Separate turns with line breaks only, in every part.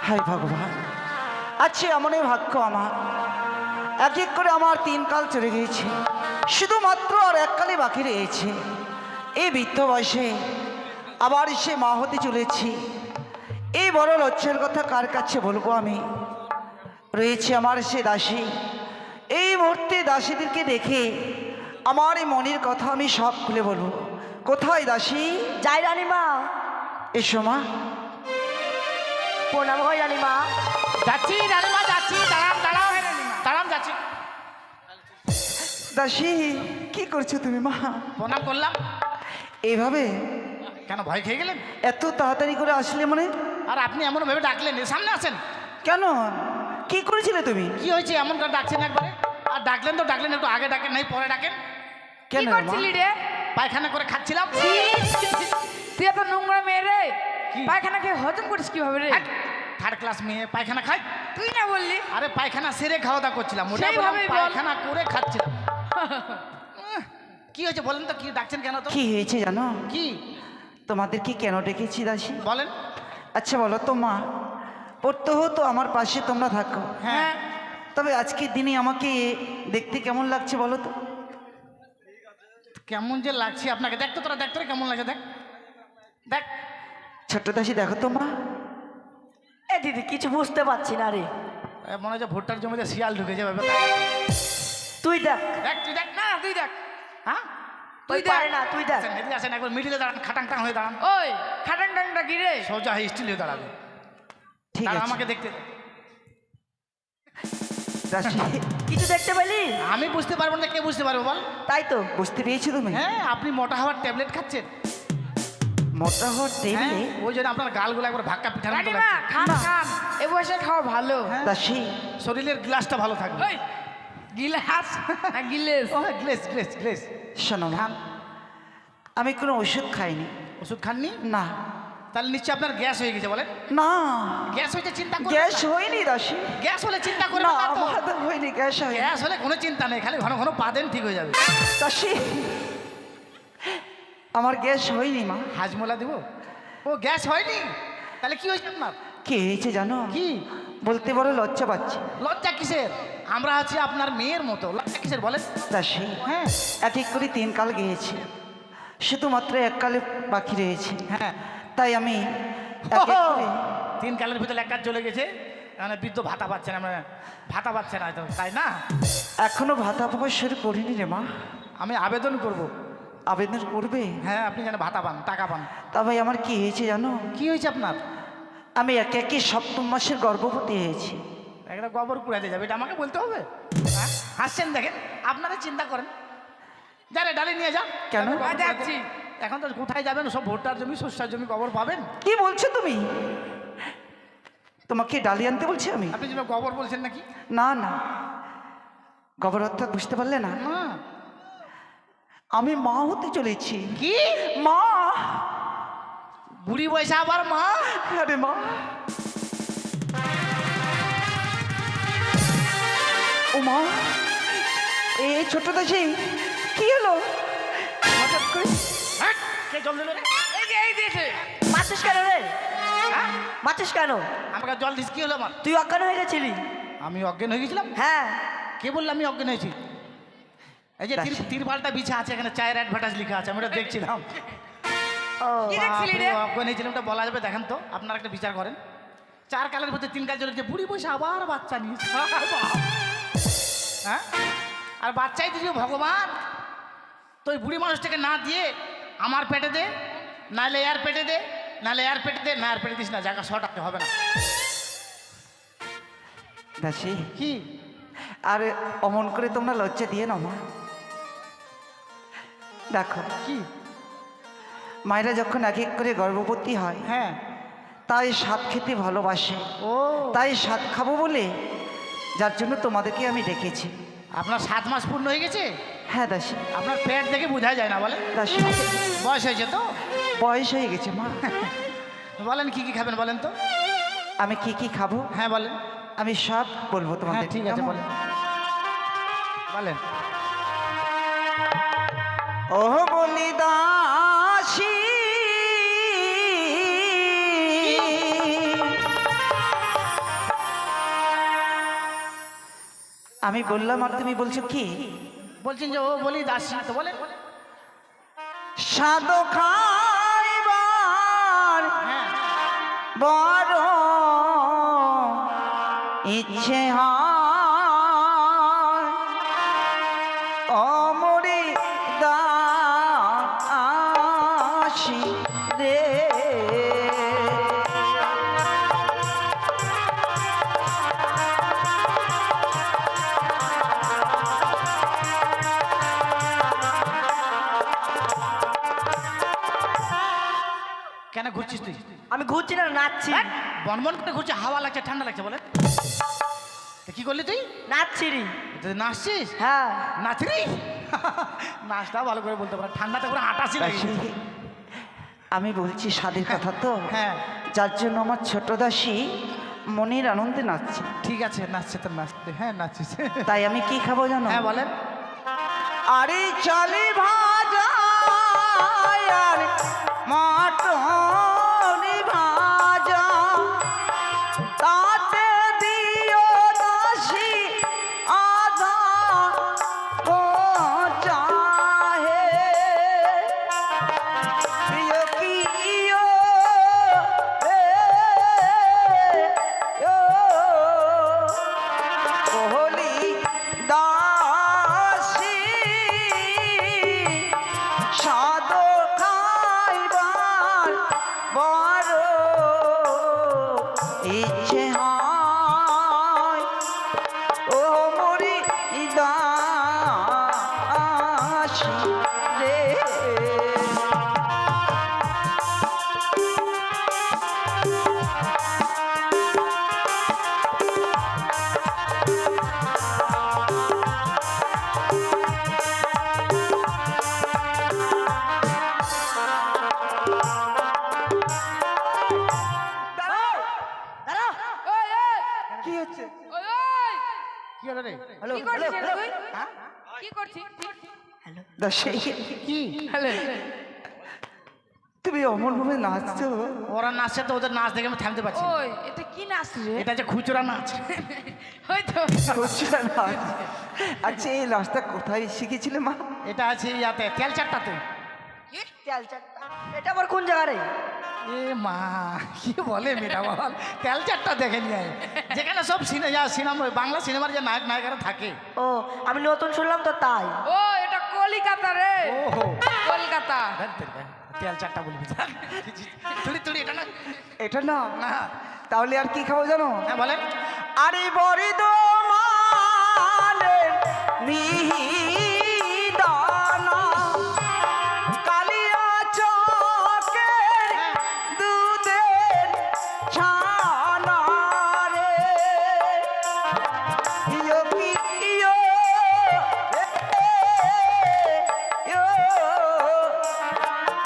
হায় ভগবান, আচ্ছা এমনই ভাগ্য আমার, এক এক করে আমার 3 কাল চলে গিয়েছে, শুধুমাত্র আর 1 কালে বাকি রয়েছে। এই বৃদ্ধ বয়সে আবার সে মা হতে চলেছি। এই বড় লজ্জার কথা কার কাছে বলবো আমি? রয়েছে আমার সে দাসী। এই মুহূর্তে দাসীদেরকে দেখে আমার এই মনের কথা আমি সব খুলে বলবো। কোথায় দাসী?
যাই রানীমা।
এসো মা।
প্রণাম হয় রানীমা।
যাচ্ছি রানীমা, যাচ্ছি। দাঁড়ান দাঁড়ান দাঁড়ান, যাচ্ছি।
দাসী কি করছো তুমি মা?
প্রণাম করলাম।
এইভাবে
কেন ভয় খেয়ে গেলেন?
এত তাড়াতাড়ি করে আসলে মানে?
আর আপনি এমন ভাবে ডাকলেন, সামনে আসেন।
কেন, কি করেছিলে তুমি?
কি হয়েছে এমন করে ডাকছেন একবারে? আর ডাকলেন তো ডাকলেন, একটু আগে ডাকেন নাই পরে ডাকেন।
কেন
কি
মা?
করছিলি রে?
পায়খানা করে খাচ্ছিলাম।
তুই এত নোংরা মেয়ে রে,
কি?
পায়খানা খেয়ে হজম করিস কিভাবে রে?
3rd ক্লাস মেয়ে পায়খানা খাই?
তুই না বললি?
আরে পায়খানা সেরে খাওয়া দাওয়া করছিলাম, ওটা বললাম
সেইভাবেই বল।
পায়খানা করে খাচ্ছিলাম। কি হয়েছে বলেন তো, কি ডাকছেন কেন? তো
কি হয়েছে জানো?
কি
তোমাদের কি কেন ডেকেছি দাসী?
বলেন।
আচ্ছা বলো তো মা, পড়তে হতো আমার পাশে তোমরা থাকো,
হ্যাঁ,
তবে আজকের দিনে আমাকে দেখতে কেমন লাগছে বলো তো?
কেমন যে লাগছে আপনাকে? দেখ তো তোরা, দেখ তোরা কেমন লাগছে, দেখ দেখ।
ছোট্ট দাসী দেখো তো মা।
এ দিদি কিছু বুঝতে পারছি না রে।
মনে হচ্ছে ভুট্টার জমিতে শিয়াল ঢুকে যাবে।
তুই দেখ।
দেখ তুই দেখ।
না তুই দেখ।
হ্যাঁ,
তুই পারে না, তুই দেখ।
আসেন এদিকে আসেন, একবার মিডিলে দাঁড়ান, খাটাং টাং হয়ে দাঁড়ান।
ওই খাটাং টাংটা কি রে?
সোজা হয়ে স্টিল হয়ে দাঁড়াবে।
ঠিক
তারা
আছে
আমাকে দেখতে,
দাসী,
কিছু দেখতে পেলি?
আমি বুঝতে পারবো না, কে বুঝতে পারবো বল?
তাই তো।
বুঝতে পেরেছি তুমি?
হ্যাঁ, আপনি মোটা হওয়ার ট্যাবলেট খাচ্ছেন।
মোটা হওয়ার
হ্যাঁ,
টেবিলে?
ওই জন্য আপনার গালগুলো একবার ভাক্কা পিঠার মতো
রানীমা
লাগছে।
খান খান, এ বয়সে খাওয়া ভালো।
হ্যাঁ।
দাসী
শরীরের গ্লাসটা ভালো থাকবে।
ওই গিলাস না গিলেস?
ও গ্লেস গ্লেস গ্লেস।
শোনো মা,
খান।
আমি কোনো ওষুধ খাইনি।
ওষুধ খাননি?
না
তাহলে নিশ্চয়ই আপনার গ্যাস হয়ে গেছে বলেন।
না,
গ্যাস হয়েছে চিন্তা করবেন
গ্যাস
না।
হয়নি দাসী।
গ্যাস হলে চিন্তা
না
করবেন না তো।
আমার তো হয়নি, গ্যাস হয়নি।
গ্যাস হলে কোনো চিন্তা নেই, খালি ঘন ঘন পা দেন, ঠিক হয়ে যাবে।
দাসী আমার গ্যাস হয়নি মা।
হাজমোলা দিব? ও গ্যাস হয়নি? তাহলে কি হয়েছে আপনার?
কি হয়েছে জানো?
কি?
বলতে বড় লজ্জা পাচ্ছি।
লজ্জা কিসের? আমরা আছি আপনার মেয়ের মতো, লজ্জা কিসের বলেন?
দাসী
হ্যাঁ
এক এক করে 3 কাল গিয়েছি, শুধুমাত্র 1 কালে বাকি রয়েছে।
হ্যাঁ,
তাই আমি এক এক করে
3 কালের ভিতরে 1 কাজ চলে গেছে, মানে বৃদ্ধ ভাতা পাচ্ছে না, মানে ভাতা পাচ্ছে না তো, তাই না?
এখনো ভাতা পাওয়া শুরু করিনি রে মা।
আমি আবেদন করব।
আবেদন করবে?
হ্যাঁ, আপনি যেন ভাতা পান, টাকা পান।
তবে আমার কি হয়েছে জানো?
কি হয়েছে আপনার?
আমি একে একে 7ম মাসের গর্ভবতী হয়েছি।
একটা গোবর কুড়াতে যাবে, এটা আমাকে বলতে হবে? হ্যাঁ? হাসছেন দেখেন, আপনারা চিন্তা করেন। যা রে ডালি নিয়ে যা।
কেন?
গোবর কুড়াতে।
যাচ্ছি।
এখন তো কোথায় যাবেন? সব ভুট্টার জমি, শস্যার জমি, গোবর পাবেন।
কি বলছো তুমি? তোমাকে ডালি আনতে বলছি আমি?
আপনি যেন গোবর বলছেন নাকি?
না না, গোবর অর্থাৎ বুঝতে পারলে না?
না।
আমি মা হতে চলেছি।
কি?
মা?
বুড়ি বয়সে আবার মা?
আরে মা, ও মা, এই ছোট দাসী কি হলো হঠাৎ করে?
হ্যাঁ? কে জল দিল রে?
এই যে এই দেখে মাছিস কেন রে?
হ্যাঁ?
মাছিস কেন?
আমাকে জল দিস, কি হলো আমার?
তুই অজ্ঞান হয়ে গেছিলি?
আমি অজ্ঞান হয়ে গেছিলাম?
হ্যাঁ।
কে বললাম আমি অজ্ঞান হয়েছি? এই যে
দাসী।
তিরপালটা বিছা আছে, এখানে চায়ের অ্যাডভার্টাইজ লেখা আছে, আমি ওটা দেখছিলাম।
ও কি দেখছিলি রে?
বাপরে, অজ্ঞান হয়েছিলাম, ওটা বলা যাবে? দেখেন তো, আপনারা একটা বিচার করেন। 4 কালের ভিতরে 3 কাল চলেছে, বুড়ি বয়সে আবার বাচ্চা নিয়েছে। হ্যাঁ, আর বাচ্চাই দিল ভগবান। তো ওই বুড়ি মানুষটাকে না দিয়ে আমার পেটে দে, নাহলে এর পেটে দে, নাহলে এর পেটে দে, না এর পেটে দিস না, জায়গা শর্ট আপনি হবে না।
দাসী
কি?
আর অমন করে তোমরা লজ্জা দিয়ে না মা। দেখো
কি?
মায়েরা যখন এক এক করে গর্ভবতী হয়,
হ্যাঁ।
তাই স্বাদ খেতে ভালোবাসে,
ও,
তাই স্বাদ খাবো বলে যার জন্য তোমাদেরকে আমি ডেকেছি।
আপনার 7 মাস পূর্ণ হয়ে গেছে?
হ্যাঁ দাসী।
আপনার পেট দেখে বোঝা যায় না বলে?
দাসী
বয়স হয়েছে তো?
বয়স হয়ে গেছে মা।
বলেন কি কি খাবেন বলেন তো?
আমি কি কি খাবো
হ্যাঁ বলেন।
আমি সব বলবো
হ্যাঁ
তোমাদের।
ঠিক আছে,
কেমন?
বলেন বলেন।
ও বলি দাসী আমি বললাম আর তুমি বলছো কি?
বলছেন যে ও বলি দাসী, তো বলেন।
স্বাদ খাইবার
হ্যাঁ,
বড় ইচ্ছে হয় অমরি দাসী রে।
কেন ঘুরছিস তুই?
আমি ঘুরছি না, নাচছি।
বনবন করে ঘুরছে, হাওয়া লাগছে ঠান্ডা লাগছে বলে। তো কি করলি তুই?
নাচছি রে।
তুই নাচছিস?
হ্যাঁ।
নাচরি? নাচটা ভালো করে বলতে পারে, ঠান্ডাতে করে আটাশি লাগে।
আমি বলছি স্বাদের কথা তো,
হ্যাঁ,
যার জন্য আমার ছোট দাসী মনের আনন্দে নাচছে।
ঠিক আছে, নাচছে তো নাচতে। হ্যাঁ, নাচছিস।
তাই আমি কি খাবো জানো?
হ্যাঁ বলেন।
আরে চালি ভাজা আর মটন ভাজা, তাতে দিও দাসী আধা কোচা হে। প্রিয় কিও রে ও কোহলি দাসী, স্বাদ খাইবার বড় ইচ্ছে হয় ও মরি দাসী রে।
দাঁড়াও।
কি হচ্ছে?
কি হলো রে?
হ্যালো
কি করছিস
হ্যালো
তুই?
হ্যাঁ
কি করছিস?
দাসী,
কি?
হ্যালো
তুমি অমর ভাবে নাচছো।
ওরা নাচছে তো, ওদের নাচ দেখে আমি থামতে পারছি না।
ওই এটা কি নাচ রে?
এটা যে খুচরা নাচ।
ওই তো
খুচরা নাচ। আচ্ছা এই নাচটা কোথায় শিখেছিলে মা?
এটা আছে ইয়াতে তেল চারটাতে।
তেল চাটটা। এটা আবার কোন জায়গা রে?
এ মা, কি বলে মেয়েটা বল, তেল চারটা দেখে নিয়ে আয়। যেখানে সব সিনেমা বাংলা সিনেমার যে নায়ক নায়িকারা থাকে।
ও, আমি নতুন শুনলাম তো তাই।
ও এটা কলিকাতা রে।
ওহো,
কলকাতা।
তেল চারটা বলবি। তুলি তুলি এটা না।
এটা না?
না।
তাহলে আর কি খাবো জানো?
হ্যাঁ বলেন।
আরে বরিদ মালের মিহিদানা, কালিয়া চকের দুধের ছানা রে। ইয়ো কি ইয়ো রে ইয়ো,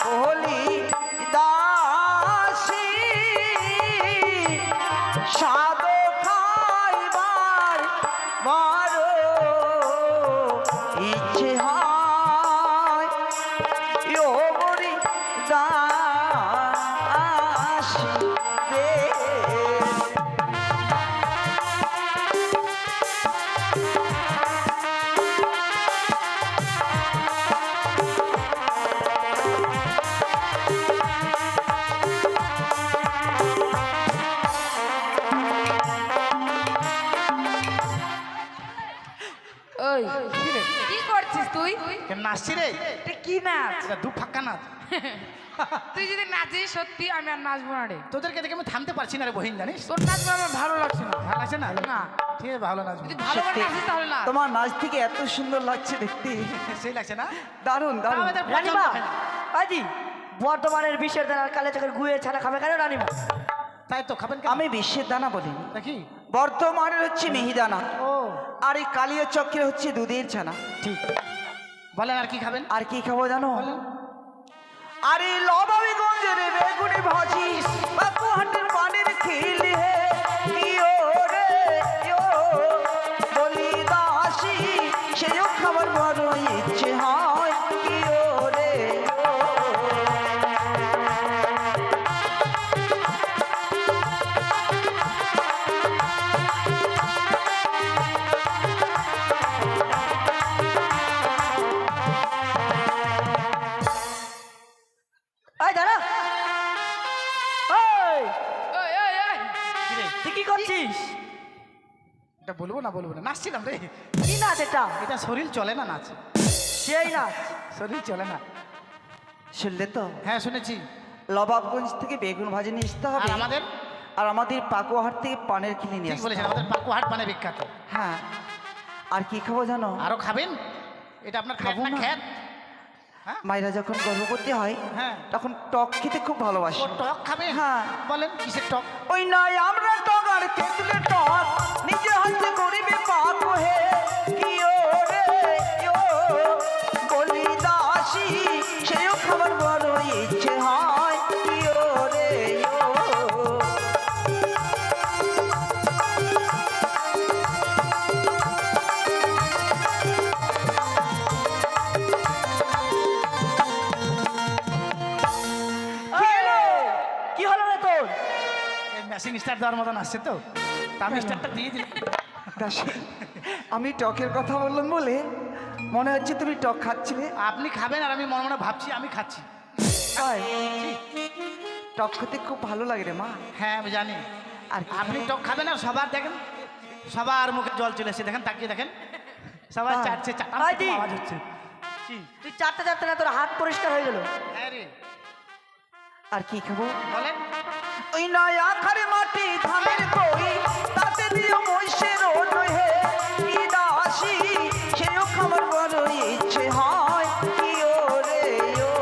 বলি দাসী, স্বাদ খাইবার বড় ইচ্ছে হয় ও মরি দাসী রে।
ওই কি করছিস তুই?
কেন নাচছি রে?
এটা কি নাচ?
এটা দু ফাক্কা নাচ।
তুই যদি নাচিস সত্যি আমি আর নাচবো না রে।
তোদেরকে দেখে আমি থামতে পারছি না রে বহিন, জানিস?
তোর নাচবো আমার ভালো লাগছে না।
ভালো লাগছে না?
না।
ঠিক আছে, ভালো নাচবো।
যদি ভালো করে
সত্যি,
নাচিস তাহলে না।
তোমার নাচ থেকে এত সুন্দর লাগছে দেখতে,
সেই লাগছে না?
দারুণ দারুণ।
আমাদের
রানিমা,
পছন্দ হয় না।
আজি বর্ধমানের বিশের দানার কালে চোখের গুয়ে ছানা খাবে কেন রানিমা?
তাই তো খাবেন কেন?
আমি বিশ্বের দানা বলিনি,
দেখি।
বর্তমানের হচ্ছে মিহিদানা,
ও
আর এই কালিয়া চক্রের হচ্ছে দুধের ছানা।
ঠিক। বলেন আর কি খাবেন?
আর কি খাবো জানো? আরে লবাবিগঞ্জের বেগুনি ভাজি, বাকুহাটের পানের খিল হে, ইয়ো রে ইয়ো, বলি দাসী, সেও খাবার বড় ইচ্ছে হয় ইয়ো রে ইয়ো।
তুই কি করছিস?
এটা বলবো না নাচছিলাম রে।
কি নাচ এটা?
এটা শরীর চলে না নাচ,
সেই নাচ।
শরীর চলে না।
শুনলে তো?
হ্যাঁ শুনেছি।
লবাবগঞ্জ থেকে বেগুন ভাজি নিয়ে আসতে হবে,
আর আমাদের
আমাদের পাকুয়াহাট থেকে পানের খিলি নিয়ে
ঠিক
আসতে
বলেছেন,
হবে।
আমাদের পাকুহাট মানে বিখ্যাত।
হ্যাঁ, আর কি খাবো জানো?
আরো খাবেন? এটা আপনার
খাবো
খাবো না
না।
খ্যাত।
মায়েরা যখন গর্ভবতী হয়
হ্যাঁ।
তখন টক খেতে খুব ভালোবাসে।
ও টক খাবে?
হ্যাঁ।
বলেন কিসের টক?
ওই নয় আমরা টক আর তেঁতুলের টক নিজে হাতে করিবে পাক হে কি ও রে ও বলি দাসী সেও খাবার বড় ইচ্ছে হয় কি ও রে ও।
কি হলো রে তোর?
এই মেশিং স্টার্ট দেওয়ার মতন আসছে তো, তা আমি স্টার্টটা দিয়ে দিই।
দাসী, আমি টকের কথা বললাম বলে মনে হচ্ছে তুমি টক খাচ্ছিলে।
আপনি খাবেন আর আমি মনে মনে ভাবছি আমি খাচ্ছি।
তাই? টক খেতে খুব ভালো লাগে রে মা।
হ্যাঁ আমি জানি।
আর কি
আপনি
খাবে?
টক খাবেন আর সবার দেখেন, সবার মুখে জল চলে এসে দেখেন, তাকিয়ে দেখেন সবাই
হ্যাঁ।
চাটছে,
ভাই দি।
আওয়াজ হচ্ছে। কি?
তুই চারটে না তোর হাত পরিষ্কার হয়ে গেল।
হ্যাঁ রে,
আর কি খাবো?
বলেন।
ওই নয় আখারে মাটি ধানের কই তাতে দিও মহিষের ওই হে কি দাসী সেও খাবার বড় ইচ্ছে হয় কি ও রে ও।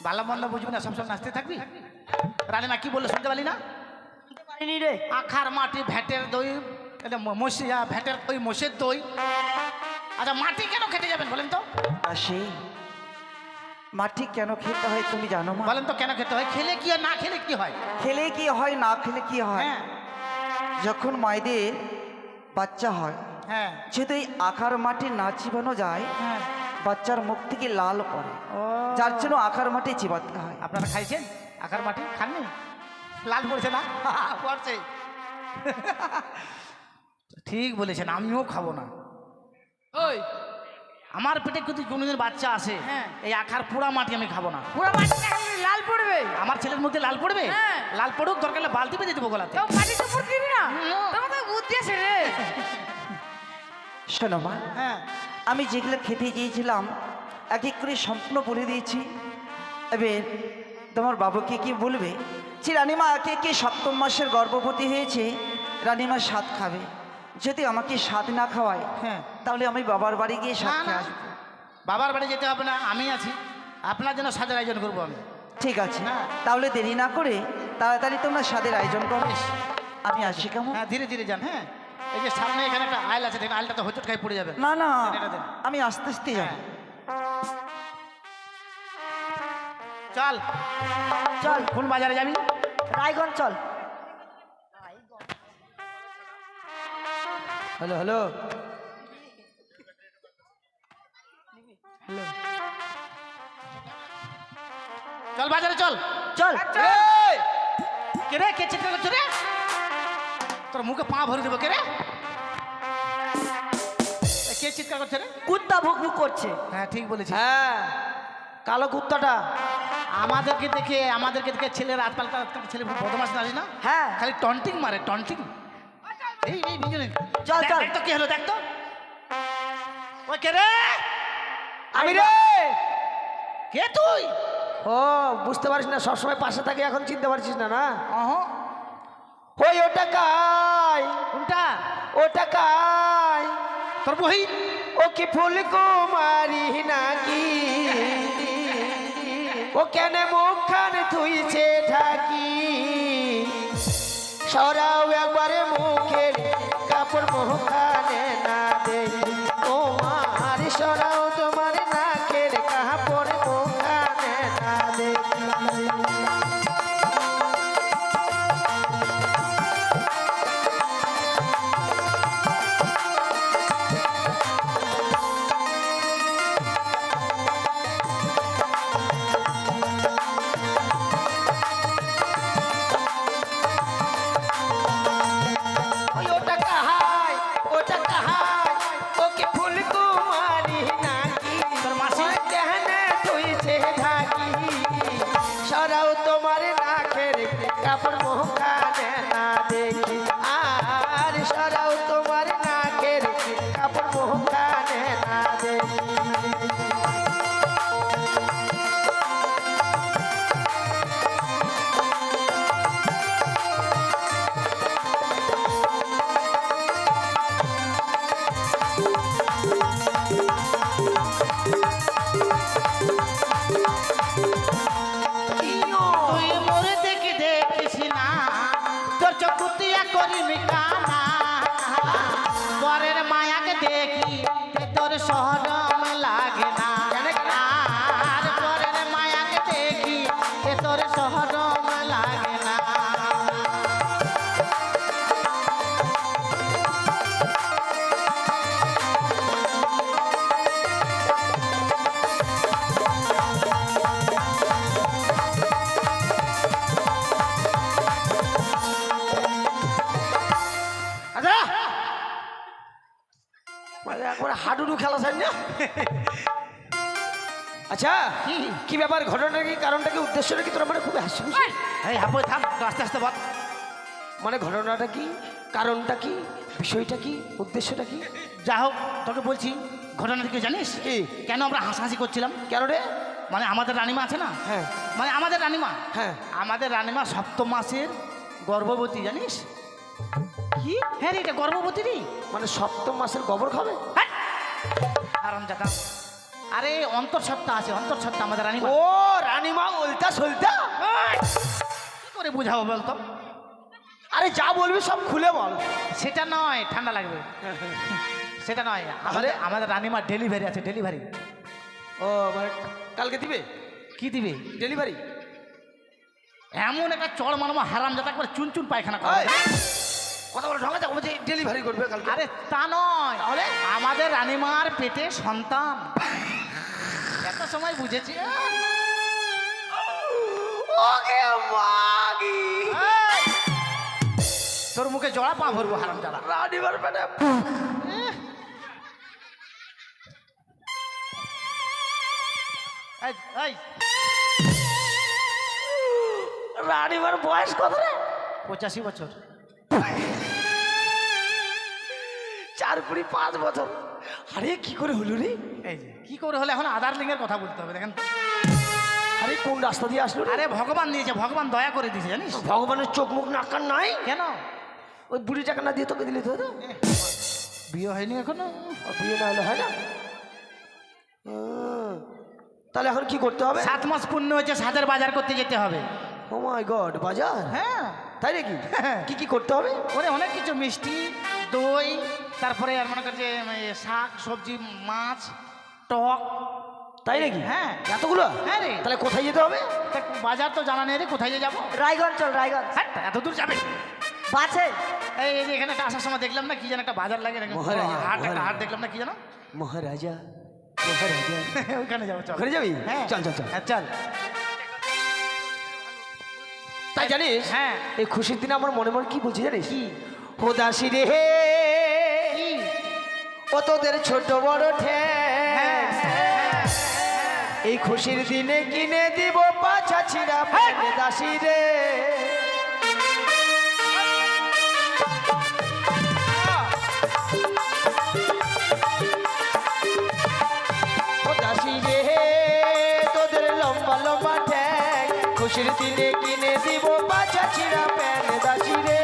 ভালো মন্দ বুঝবি না, সবসময় নাচতে থাকবি। রানীমা কি বললো শুনতে পারলি না?
পারিনি রে।
আখার মাটি ভ্যাটের দই, এটা মসিয়া ভ্যাটের দই মোষের দই। আচ্ছা মাটি কেন খেতে যাবেন বলেন তো?
দাসী, মাটি কেন খেতে হয় তুমি জানো মা?
বলেন তো কেন খেতে হয়? খেলে কি আর না খেলে কি হয়?
খেলে কি হয় না খেলে কি হয়?
হ্যাঁ
যখন মায়েদের বাচ্চা হয়,
হ্যাঁ
যেহেতু এই আখার মাটি না চিবানো যায়
হ্যাঁ।
বাচ্চার মুখ থেকে লাল পড়ে, যার জন্য আখার মাটি চিবাতে হয়।
আপনারা খাইছেন আখার মাটি? খাননি? লাল পড়ছে না? পড়ছে। ঠিক বলেছেন, আমিও খাবো না।
ওই
আমার পেটে যদি কোনোদিন বাচ্চা আসে,
হ্যাঁ।
এই আখার পোড়া মাটি আমি খাবো না।
পুরো মাটি না খেলে লাল পড়বে।
আমার ছেলের মধ্যে লাল পড়বে?
হ্যাঁ।
লাল পড়ুক, দরকার হলে বালতি বেঁধে দেবো গলাতে।
তো মাটি তো পড়তে দিবি না। তোমার তো বুদ্ধি আছে রে।
শোনো মা,
হ্যাঁ
আমি যেগুলো খেতে চেয়েছিলাম এক এক করে সম্পূর্ণ বলে দিয়েছি। এবার তোমার বাবুকে কি বলবে যে রানীমা একে একে 7ম মাসের গর্ভবতী হয়েছে, রানীমা স্বাদ খাবে। যদি আমাকে স্বাদ না খাওয়ায়
হ্যাঁ।
তাহলে আমি বাবার বাড়ি গিয়ে স্বাদ
না,
খেয়ে
না।
আসবো।
বাবার বাড়ি যেতে হবে না, আমি আছি। আপনার জন্য সাজের আয়োজন করবো আমি।
ঠিক আছে,
হ্যাঁ।
তাহলে দেরি না করে তাড়াতাড়ি তোমরা স্বাদের আয়োজন করো।
বেশ।
আমি আসি কেমন?
হ্যাঁ ধীরে ধীরে যান। হ্যাঁ এই যে সামনে এখানে একটা আইল আছে, দেখেন আইলটা তো হোঁচট খাই পড়ে যাবে।
না না,
এটা দেন।
আমি আস্তে আস্তে যাব।
হ্যাঁ। চল
চল
কোন বাজারে যাবি?
রায়গঞ্জ চল।
হ্যালো হ্যালো,
চল বাজারে চল।
চল
এই! কে রে, কে চিৎকার করছে রে? তোর মুখে পা ভরে দেবো। কে রে, এ, কে চিৎকার করছে রে?
কুত্তা ভুক ভুক করছে।
হ্যাঁ ঠিক বলেছি।
হ্যাঁ কালো কুত্তাটা।
আমাদেরকে দেখে ছেলের আজকালকার ছেলে বদমাস না না,
হ্যাঁ
খালি টন্টিং মারে, টন্টিং। এই এই বিজনে
চল, চল।
দেখ তো কি হলো, দেখ তো। ওই কে রে?
আমি রে।
কে তুই?
ও বুঝতে পারিস না, সবসময় পাশে থাকে, এখন চিনতে পারছিস না? না
অহ,
ওই ওটা কাই,
কোনটা?
ওটা কাই,
তোর বহিন?
ও কি ফুল কুমারী নাকি? ও কেন মুখখান ধুইছে ঢাকি? সরাও একবারে মুখের কাপড় মুখখানে না দেখি, ও মার সরাও তোমার নাকের কাপড় মুখখানে না দেখি।
একবারে হাডুডু খেলা চাই না। আচ্ছা
কি?
কি ব্যাপার, ঘটনাটা কি, কারণটা কি, উদ্দেশ্যটা কি, তোরা মানে খুব হাসি খুশি?
এই হাপো থাম, একটু আস্তে আস্তে বল।
মানে ঘটনাটা কি, কারণটা কি, বিষয়টা কি, উদ্দেশ্যটা কি?
যা হোক, তোকে বলছি ঘটনাটা কি জানিস?
কি?
কেন আমরা হাসাহাসি করছিলাম?
কেন রে?
মানে আমাদের রানিমা আছে না,
হ্যাঁ
মানে আমাদের রানিমা,
হ্যাঁ।
আমাদের রানিমা সপ্তম মাসের গর্ভবতী, জানিস?
কি?
হ্যাঁ রে, এটা গর্ভবতী রে।
মানে সপ্তম মাসের গোবর খাবে?
আরাম জাতা। আরে অন্তঃসত্ত্বা আছে, অন্তঃসত্ত্বা আমাদের রানিমা।
ও রানীমা ওলতা সলতা।
কি করে বুঝাবো বলতো?
আরে যা বলবি সব খুলে বল।
সেটা নয়, ঠান্ডা লাগবে। সেটা নয়, আমাদের আমাদের রানিমা ডেলিভারি আছে, ডেলিভারি।
ও মানে কালকে দিবে
কি দিবে?
ডেলিভারি?
এমন একটা চড় মারমা হারাম জাতা করে চুন চুন পায়খানা করে।
কথা বলে ঢঙ্গা যাবো যে ডেলিভারি করবে কালকে।
আরে তা নয়,
তাহলে?
আমাদের রানিমার পেটে সন্তান। এত সময় বুঝেছি।
ওকে মাগি,
এই, তোর মুখে জড়া পা ভরবো হারাম জাতা।
রানীমার পেটে
এই, এই,
রানীমার বয়স কত রে?
85 বছর।
4-5 বছর। আরে কি করে হলো রে?
এই যে কি করে হলে, এখন আধার লিঙ্গের কথা বলতে হবে, দেখেন।
আরে কোন রাস্তা দিয়ে আসলো রে?
আরে ভগবান দিয়েছে, ভগবান দয়া করে দিয়েছে, জানিস?
ভগবানের চোখ মুখ নাক কান নাই?
কেন?
ওই বুড়ি টাকা না দিয়ে তোকে দিলে তো হতো?
বিয়ে হয়নি এখনো।
ও বিয়ে না হলে হয় না? তাহলে এখন কি করতে হবে?
7 মাস পূর্ণ হয়েছে, সাদের বাজার করতে যেতে হবে।
ও মাই গড, বাজার?
হ্যাঁ,
তাই নাকি? কি কি করতে হবে?
ওরে অনেক কিছু, মিষ্টি, দই, তারপরে আর মনে করছে শাক সবজি, মাছ, টক।
তাই নাকি?
হ্যাঁ।
এতগুলো?
হ্যাঁ রে।
তাহলে কোথায় যেতে হবে?
তা বাজার তো জানা নেই রে, কোথায় যে যাবো?
রায়গঞ্জ চল, রায়গঞ্জ
হ্যাঁ, এত দূর যাবে?
বাছে।
এই যে এখানে একটা আসার সময় দেখলাম না কি যেন একটা বাজার লাগে নাকি,
মহারাজা,
হাট, একটা
মহারাজা।
হাট দেখলাম না কি যেন।
মহারাজা, মহারাজা।
ওইখানে যাবো, চল।
ওখানে যাবি?
হ্যাঁ
চল চল চল।
হ্যাঁ চল।
তাই জানিস?
হ্যাঁ।
এই খুশির দিনে আমার মনে মনে কি বলছি জানিস? কি? ও দাসী রে হে,
কি?
ও তোদের ছোট বড়
হ্যাঁ,
ঠ্যাং, এই খুশির দিনে কিনে দিব পাছা ছিড়া প্যান্ট দাসী রে। ও দাসী রে তোদের লম্বা লম্বা ঠ্যাং, খুশির দিনে কিনে দিব পাছা ছিড়া প্যান্ট দাসী রে।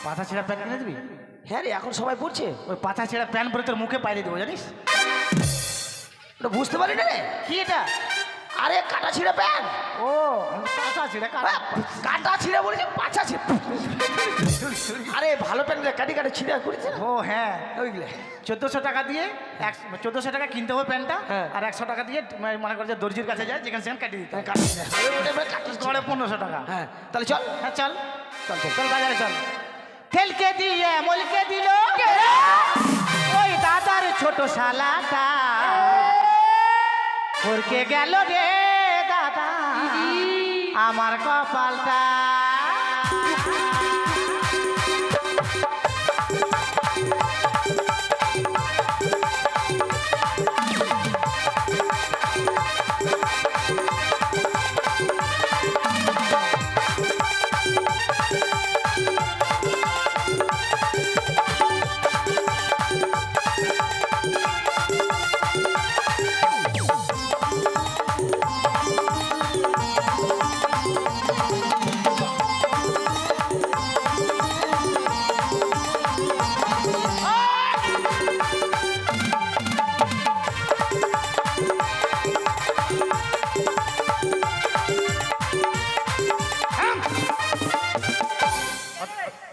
পাতা ছেঁড়া প্যান্ট কিনে দিবি?
হ্যাঁ রে, এখন সবাই পড়ছে।
ওই পাতা ছেঁড়া প্যান্ট পরে তোর মুখে পাইলে দেবো, জানিস?
ওটা বুঝতে পারি না রে।
কি এটা?
আরে কাটা ছিঁড়া প্যান্ট।
ও পাতা ছেঁড়া কাটা।
কাটা ছিঁড়া বলেছে, পাছা ছিঁড়া। আরে ভালো প্যান্ট কাটি কাটি ছিঁড়া করেছে না
ও হ্যাঁ,
ওইগুলো।
1400 টাকা দিয়ে 1400 টাকা কিনতে হবে প্যান্টটা,
হ্যাঁ।
আর 100 টাকা দিয়ে মনে করে যে দর্জির কাছে যায়, যেখানে সেখানে কাটিয়ে দিতে হবে।
কাটা ছিঁড়া। ওটা এবার কাটা ছিঁড়া।
গড়ে 1500 টাকা।
হ্যাঁ তাহলে চল
হ্যাঁ চল,
চল চল।
চল বাজারে চল। তেলকে দিয়ে মলকে দিল ওই দাদার ছোট শালাটা, ওরকে গেল রে দাদা আমার কপালটা।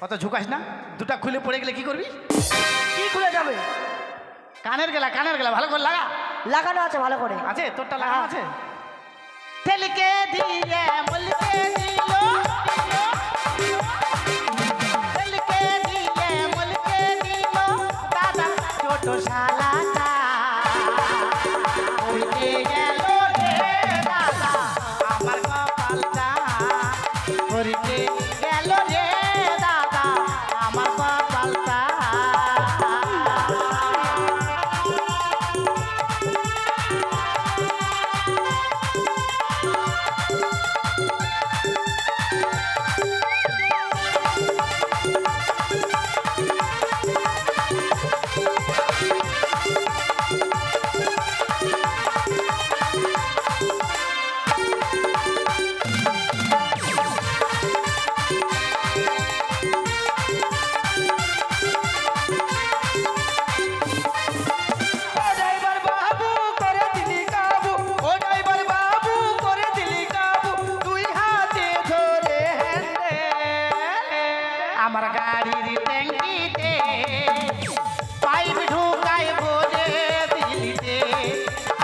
অত ঝুঁকাস না, দুটা খুলে পড়ে গেলে কি করবি?
কি খুলে যাবে?
কানের গেলা ভালো করে লাগা।
লাগানো আছে ভালো করে।
আছে তোরটা লাগানো আছে? তেলকে দিয়ে মলকে দিল, তেলকে দিয়ে মলকে দিল দাদা ছোট শালাটা, উড়ে গেল রে দাদা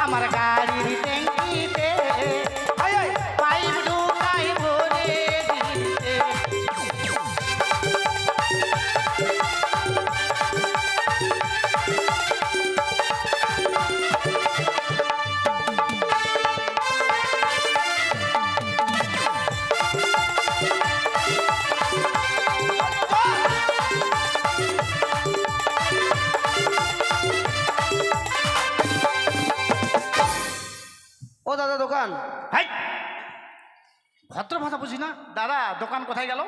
আমার গাড়ির ট্যাঙ্কিতে পাইপ ঢুকাই ভরে দিতে।
ও দাদা দোকান।
হাই ভদ্র ভাষা বুঝি না। দাদা দোকান কোথায় গেল?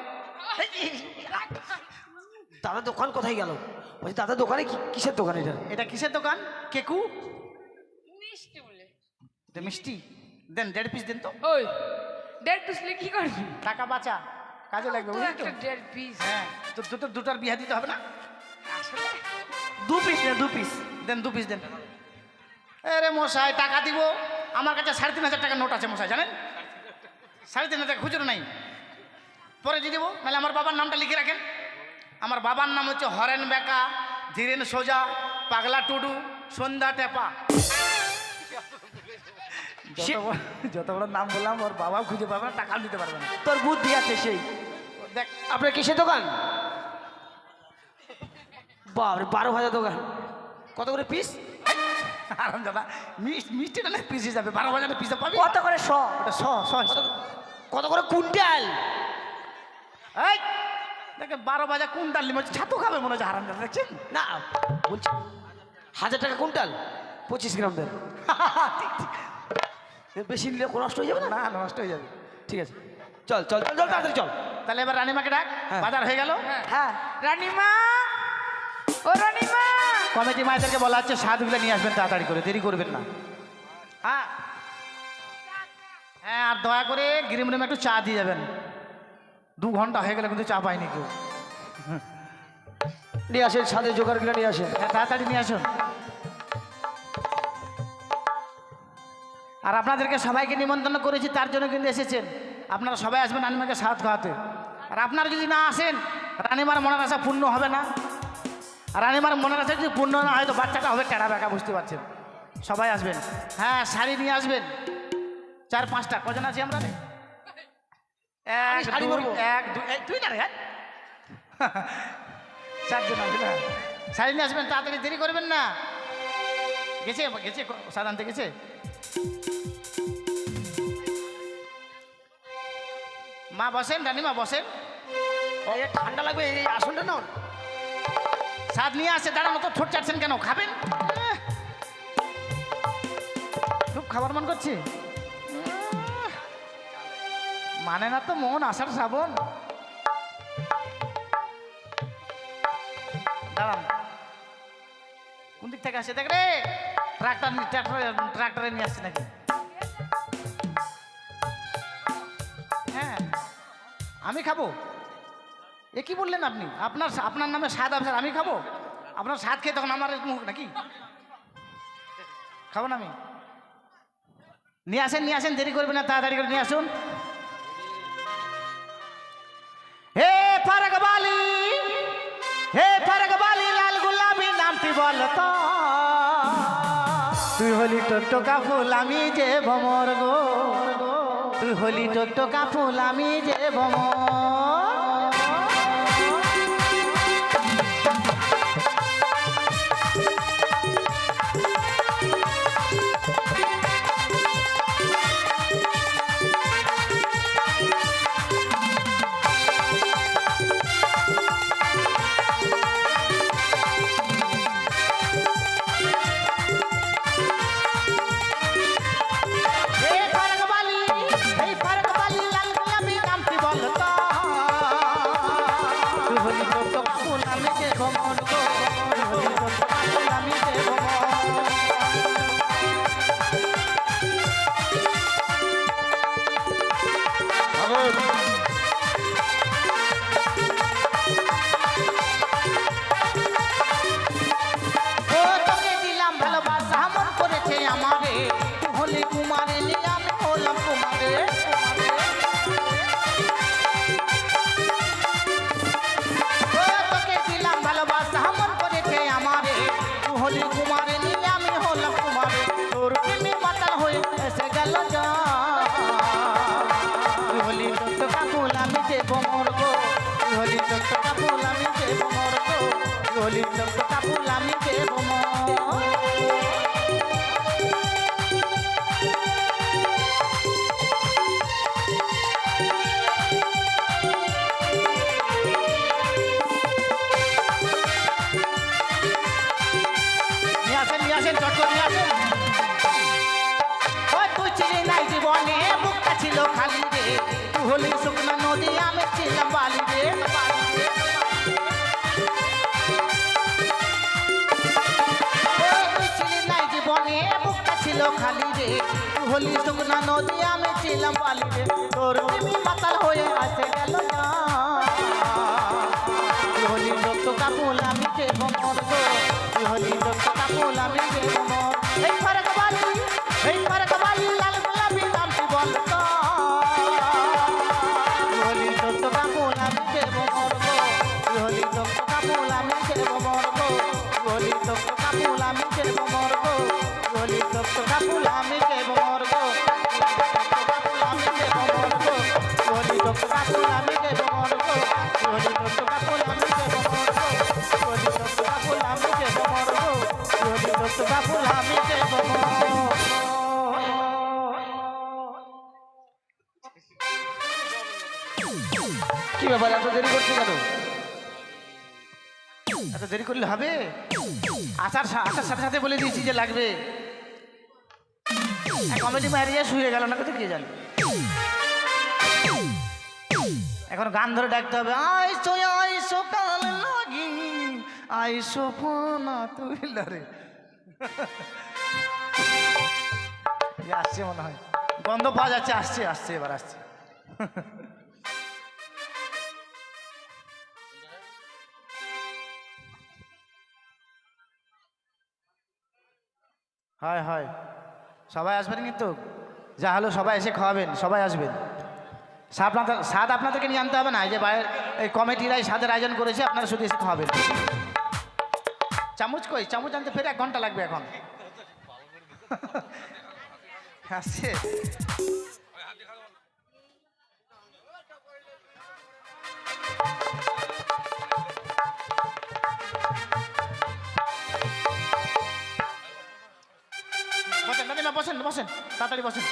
দাদা দোকান কোথায় গেল? বলছি দাদা দোকানে কিসের দোকান এটা?
এটা কিসের দোকান? কেকু?
মিষ্টি বলে।
এটা মিষ্টি দেন, 1.5 পিস দেন তো।
ওই 1.5 পিস কি করবি?
টাকা বাঁচা, কাজে লাগবে
তো
বুঝলি তো?
একটা 1.5 পিস।
হ্যাঁ তো দুটার বিয়া দিতে হবে না?
আসলে
2 পিস না 2 পিস।
দেন 2 পিস দেন। আরে মশাই টাকা দিব, আমার কাছে 3,500 টাকার নোট আছে মশাই, জানেন? 3,500 টাকা খুচরো নাই, পরে দিয়ে দেবো। নাহলে আমার বাবার নামটা লিখে রাখেন। আমার বাবার নাম হচ্ছে হরেন বেকা, ধীরেন সোজা, পাগলা টুডু, সন্ধ্যা টেপা। যত বড় নাম বললাম, ওর বাবাও খুঁজে পাবে না, টাকাও দিতে পারবে না।
তোর বুদ্ধি আছে সেই।
দেখ
আপনার কিসের দোকান? বাপরে 12,000 দোকান। কত করে পিস?
আরাম দাদা, মিষ্টিটা না পিস হিসাবে 12,000 পিস পাবি।
কত করে 100?
ওটা শ
কত করে কুইন্টাল?
এই দেখে 12 কুইন্টাল নিমে ছাতু খাবে মনে হচ্ছে হারাম দাদা, দেখছেন?
না বলছি 1000 টাকা কুইন্টাল, 25 গ্রাম দেন। এর বেশি নিলে নষ্ট হয়ে যাবে না?
না নষ্ট হয়ে যাবে।
ঠিক আছে, চল চল চল চল তাড়াতাড়ি চল।
তাহলে এবার রানীমাকে ডাক,
হ্যাঁ।
বাজার হয়ে গেল।
হ্যাঁ।
রানীমা, ও রানীমা,
কমিটি মায়েদেরকে বলা হচ্ছে স্বাদগুলো নিয়ে আসবেন তাড়াতাড়ি করে, দেরি করবেন না। হ্যাঁ হ্যাঁ, আর দয়া করে গ্রিম রুমে একটু চা দিয়ে যাবেন। 2 ঘন্টা হয়ে গেলে কিন্তু চা পাইনি কেউ।
নিয়ে আসেন, সাথে জোগাড়গুলো নিয়ে আসেন।
হ্যাঁ তাড়াতাড়ি নিয়ে আসুন। আর আপনাদেরকে সবাইকে নিমন্ত্রণ করেছি, তার জন্য কিন্তু এসেছেন। আপনারা সবাই আসবেন রানীমাকে স্বাদ খাওয়াতে। আর আপনারা যদি না আসেন, রানীমার মনের আশা পূর্ণ হবে না। আর রানীমার মনের আশা যদি পূর্ণ না হয়, তো বাচ্চাটা হবে টেরা বেকা, বুঝতে পারছেন? সবাই আসবেন। হ্যাঁ শাড়ি নিয়ে আসবেন 4-5টা। কজন আছি আমরা?
শাড়ি পরবো।
2 না রে, হ্যাঁ 4 জন আছে না। শাড়ি নিয়ে আসবেন, তাড়াতাড়ি, দেরি করবেন না। গেছে গেছে সাদ আনতে গেছে। মা বসেন, রানীমা বসেন।
এই ঠান্ডা লাগবে, এই আসনটা না।
সাদ নিয়ে আসছে, দাঁড়ানো তো, ঠোঁট চাটছেন কেন? খাবেন? খুব খাবার মন করছে। মানে না তো মন, আষাঢ় শ্রাবণ। দাঁড়ান, কোন দিক থেকে আসছে দেখ রে। ট্রাক্টরে নিয়ে আসছে নাকি? হ্যাঁ আমি খাবো। এ কি বললেন আপনি? আপনার নামে স্বাদ আছে, আমি খাবো? আপনার স্বাদ খেয়ে তখন আমার মুখ নাকি? খাবো না আমি। নিয়ে আসেন, দেরি করবেন না, তাড়াতাড়ি করে নিয়ে আসুন। হে ফারাক বালি, লাল গোলাপি নামটি বলতো। তুই হলি টকটকা ফুল, আমি যে ভমর গো। তুই হলি টকটকা ফুল, আমি যে ভমর। কুমারে নিয়ে আমি হলাম কুমারে, তোর প্রেমে ছিল খালি রে তুই হলি শুকনো নদী আমি ছিলাম বালি রে বালি রে, তুই ছিলি নাই জীবনে বুকটা ছিল খালি রে তুই হলি শুকনো নদী আমি ছিলাম বালি রে তোর প্রেমে মাতাল হয়ে আসে গেল না তুই হলি রক্ত কাপুল আমি দেব মর গো তুই হলি রক্ত কাপুল আমি দেব মর এই ফারাক বালি লাল গোলাপি নামটি বল তো তুই হলি রক্ত কাপুল আমি দেব মর গো তুই হলি রক্ত কাপুল আমি দেব মর গো তুই হলি রক্ত কাপুল আমি দেব মর গো তুই হলি রক্ত কাপুল আমি দেব মর গো রক্ত কাপুল আমি দেব মর গো তুই হলি রক্ত কাপুল আমি দেব মর গো তুই হলি রক্ত কাপুল আমি দেব মর গো তুই হলি রক্ত কাপুল আমি দেব মর
কি ব্যাপার এত দেরি করছে কেন?
এত দেরি করলে হবে আসার সাথে সাথে বলে দিয়েছি যে লাগবে কমেডি মারিয়ে শুয়ে গেল না কোথায় কে জানে এখন গান ধরে ডাকতে হবে আইসো কাল লাগি আইসো ফোনা তুইলা রে আসছে মনে হয় গন্ধ পাওয়া যাচ্ছে আসছে এবার আসছে হয় সবাই আসবেন কিন্তু যা হলো সবাই এসে খাওয়াবেন সবাই আসবেন স্বাদ আপনাদেরকে নিয়ে আনতে হবে না এই যে বাইরের এই কমিটিরাই স্বাদের আয়োজন করেছে আপনারা শুধু এসে খাওয়াবেন চামচ আনতে ফের 1 ঘন্টা লাগবে এখন আসছে বসেন তাড়াতাড়ি বসেন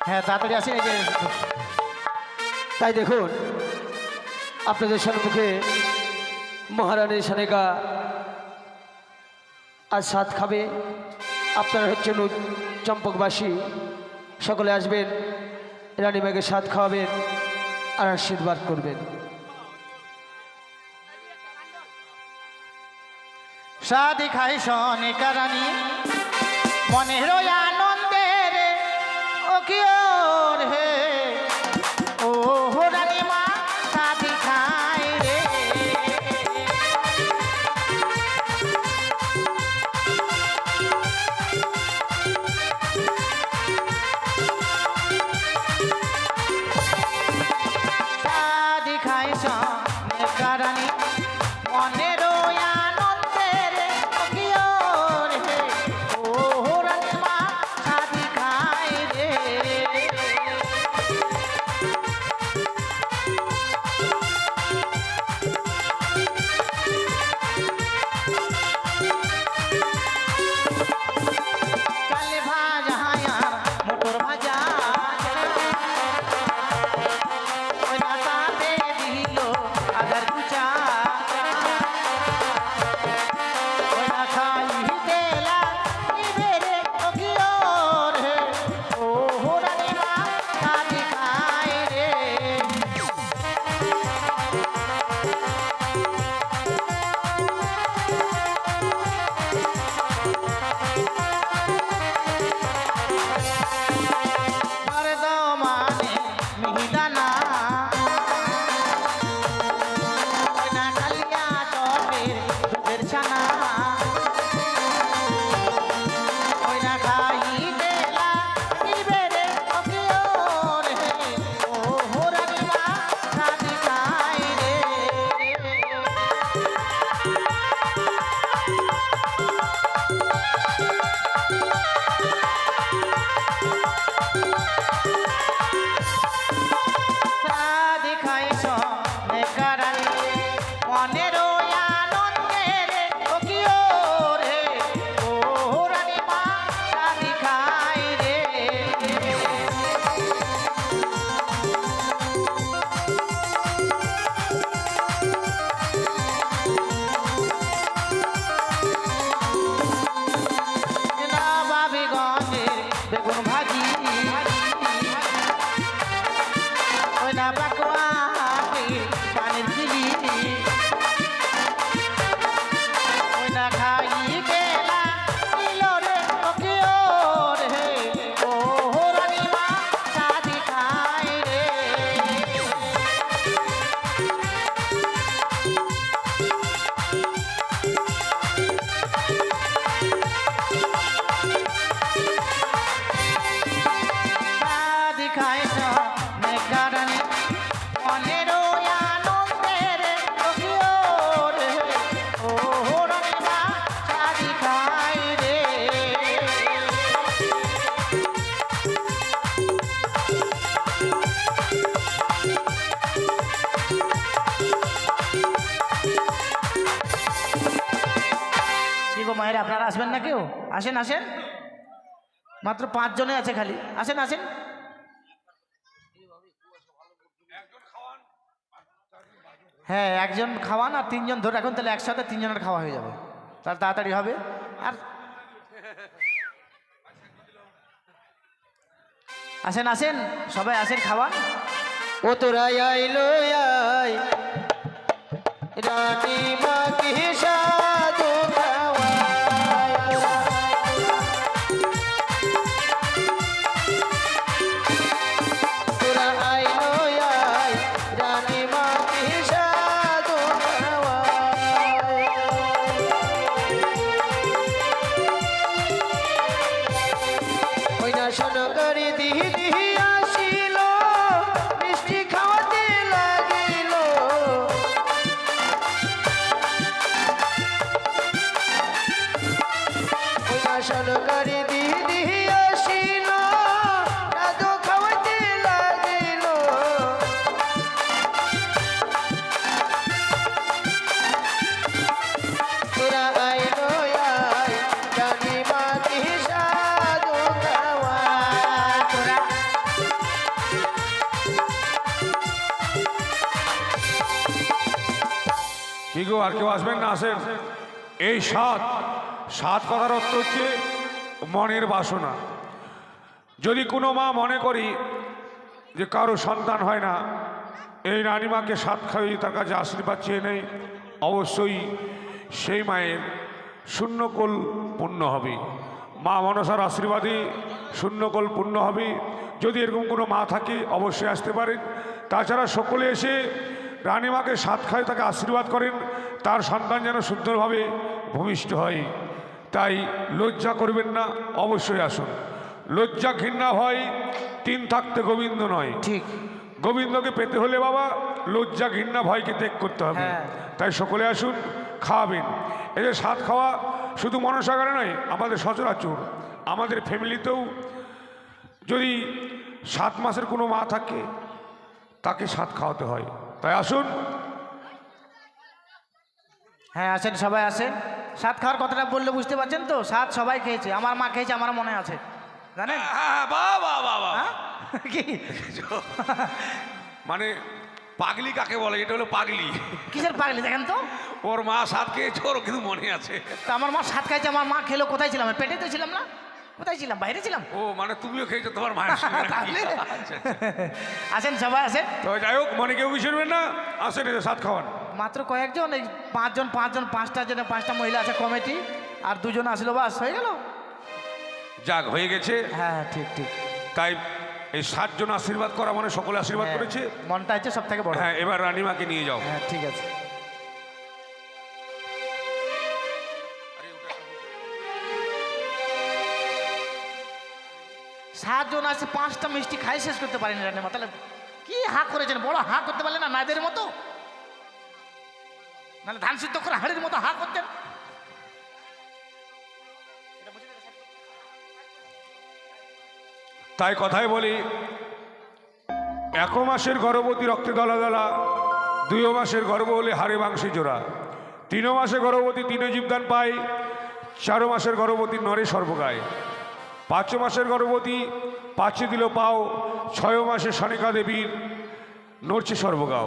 হ্যাঁ তাড়াতাড়ি আসেন এই যে
তাই দেখুন আপনাদের সম্মুখে মহারানী সানেকা আজ সাত খাবে আপনারা হচ্ছেন চম্পকবাসী সকলে আসবেন রানীমাকে সাত খাওয়াবেন আর আশীর্বাদ করবেন
সাদি খাই সনিকা রানী মনের আনন্দের ও কি ওর হে ও রানী মা সাদি খাই রে সাদি খাই সনিকা রানী মনের আনন্দের ও কি ওর হে ও রানী মা সাদি খাই রে মনের আনন্দে রে ও কি ও রে ও রানীমা শাদি খাই রে নবাবগঞ্জের বেগুন ভাজি ওই না পাকুয়াটির পানির ঝিলি ওই না খাই গেলা নিল রে ওকে ও রে ও রানীমা শাদি খাই রে শাদি খাই তো মেঘারানী মনের আনন্দে রে ওকে ও রে ও রানীমা শাদি খাই রে কি গো মায়ের আপনারা আসবেন না কেউ আসেন আসেন মাত্র 5 জনে আছে খালি আসেন আসেন হ্যাঁ একজন খাওয়ান আর 3 জন ধরে এখন তাহলে একসাথে 3 জনের খাওয়া হয়ে যাবে তার তাড়াতাড়ি হবে আর আসেন আসেন সবাই আসেন খাওয়ান
ও তোরা আইলো আই রানী মা কি সাধু খাওয়ায় তোরা আইলো আই রানী মা কি সাধু খাওয়ায় ওই না শোনো করি দিহি দিহি আসিল মিষ্টি খাওয়াতে লাগিল ওই না শোনো করি দিহি দিহি আসিল দাদু খাওয়াতে লাগিল তোরা আইলো আই জানি মা কি সাধু খাওয়ায় তোরা
কি গো আর কেউ আসবেন না আসেন এই সাত সাত কথার অর্থ হচ্ছে মনের বাসনা যদি কোনো মা মনে করি যে কারো সন্তান হয় না এই রানীমাকে সাত খাইয়ে তার কাছে আশীর্বাদ চেয়ে নেই অবশ্যই সেই মায়ের শূন্যকোল পূর্ণ হবে মা মনসার আশীর্বাদে শূন্যকোল পূর্ণ হবে যদি এরকম কোনো মা থাকে অবশ্যই আসতে পারেন তাছাড়া সকলে এসে রানীমাকে সাত খায় তাকে আশীর্বাদ করেন তার সন্তান যেন সুন্দরভাবে ভূমিষ্ঠ হয় তাই লজ্জা করবেন না অবশ্যই আসুন লজ্জা ঘৃণা হয় তিন থাকতে গোবিন্দ নয়
ঠিক
গোবিন্দকে পেতে হলে বাবা লজ্জা ঘৃণা ভয়কে ত্যাগ করতে হবে
হ্যাঁ।
তাই সকলে আসুন খাওয়াবেন এই যে সাত খাওয়া শুধু মনসাগারে নয় আমাদের সচরাচর আমাদের ফ্যামিলিতেও যদি 7 মাসের কোনো মা থাকে তাকে সাত খাওয়াতে হয় তাই আসুন
হ্যাঁ আসেন সবাই আসেন সাত খাওয়ার কথাটা বললে বুঝতে পারছেন তো সাত সবাই খেয়েছে আমার মা খেয়েছে আমার মনে আছে জানেন হ্যাঁ? কি
মানে পাগলি কাকে বলে এটা হলো পাগলি
কিসের পাগলি দেখেন তো
ওর মা সাত খেয়েছে ওর কিন্তু মনে আছে
তা আমার মা সাত খাইছে আমার মা খেলো কোথায় ছিলাম আমি পেটে তো ছিলাম না কোথায় ছিলাম বাইরে ছিলাম
ও মানে তুমিও খেয়েছো তোমার মায়ের সঙ্গে নাকি?
তাহলে?
আচ্ছা, আচ্ছা।
আসেন সবাই আসেন
তো যাই হোক মনে কেউ বিষয়বেন না আসেন এই যে সাত খাওয়ান
মাত্র কয়েকজন এই পাঁচজন 5টা জনে 5টা মহিলা আছে কমিটি আর 2 জন আসলো বাস হয়ে গেল
যাক হয়ে গেছে
হ্যাঁ হ্যাঁ ঠিক ঠিক
তাই এই 7 জন আশীর্বাদ করা মানে সকলে আশীর্বাদ
হ্যাঁ,
করেছে
মনটা হচ্ছে সব থেকে বড়
হ্যাঁ এবার রানীমাকে নিয়ে যাও
হ্যাঁ ঠিক আছে সাতজন আছে 5টা মিষ্টি খাই শেষ করতে পারেনি রান্না তাহলে কি হা করেছেন বড় হা করতে পারলেন না নাদের মতো নাহলে ধান সিদ্ধ করে হাড়ির মতো হা করতেন
তাই কথাই বলি 1 মাসের গর্ভবতী রক্তে দলা দলা 2 মাসের গর্ভ হলে হাড়ে মাংসে জোড়া, 3 মাসে গর্ভবতী 3 জীবদান পায়, 4 মাসের গর্ভবতী নরে সর্বগায়, 5 মাসের গর্ভবতী 5 দিল পাও, 6 মাসে সনিকা দেবীর নড়ছে সর্বগাও।